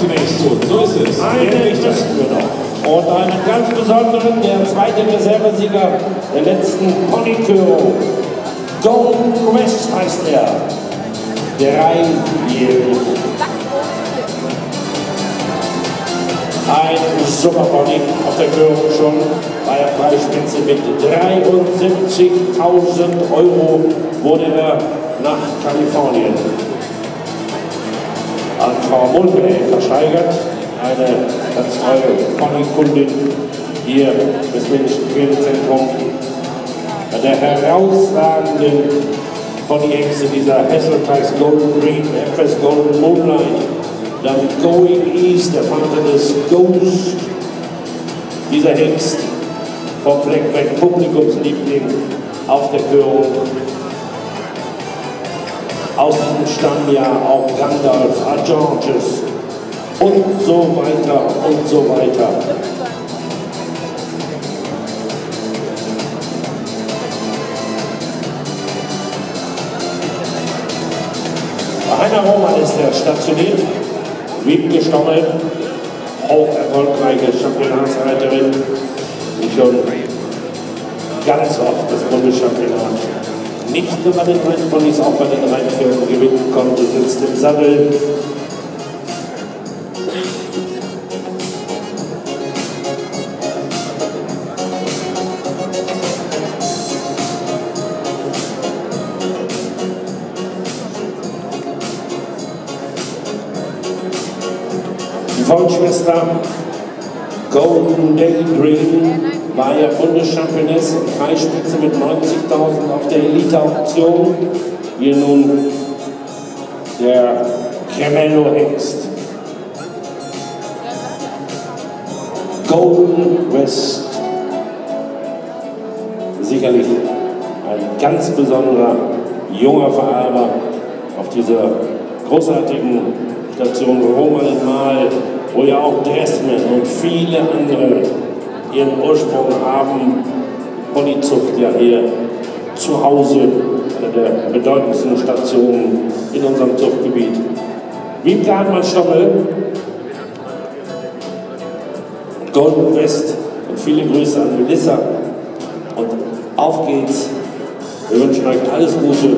zunächst zu. So ist es. Einen wüssten wir noch. Und einen ganz besonderen, der zweite Reservesieger der letzten Ponykörung. Golden Quest heißt er. 3-jährig. Ein super Pony auf der Körung schon bei der Preisspitze mit 73.000 € wurde er nach Kalifornien an Frau Mulvey versteigert, eine ganz treue Ponykundin hier im Westfälischen Pferdezentrum. Der herausragenden Ponyhexe dieser Heselteichs Golden Green, Empress Golden Moonlight, dann Going East, der Vater des Ghost, dieser Hengst vom Fleck weg, Publikumsliebling auf der Körung. Aus diesem Stammjahr auch Gandalf, Argeorges und so weiter und so weiter. Bei Heiner Roman ist er stationiert, Wiebke Stommel, auch erfolgreiche Championatsreiterin, die schon ganz oft das Bundeschampionat nicht nur bei den Rennponys, auch bei den Rennpferden gewinnen konnte, sitzt im Sattel. Die Vollschwester Golden Daydream war ja Bundeschampioness und Preisspitze mit 90.000 auf der Elite-Auktion. Hier nun der Cremello-Hengst. Golden West. Sicherlich ein ganz besonderer junger Verarber auf dieser großartigen Station Roman in Mal, wo ja auch Dressmann und viele andere ihren Ursprung haben. Ponyzucht ja hier zu Hause, eine der bedeutendsten Stationen in unserem Zuchtgebiet. Wiebke Hartmann-Stommel, Golden West und viele Grüße an Melissa. Und auf geht's. Wir wünschen euch alles Gute.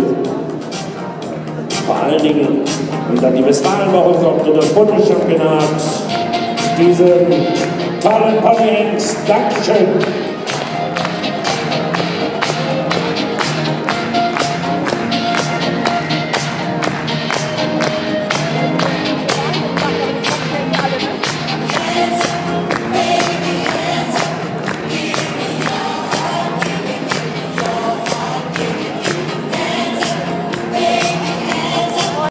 Vor allen Dingen, wenn dann die Westfalenwoche kommt und das Bundeschampionat, diesen tollen Ponyhengst. Dankeschön.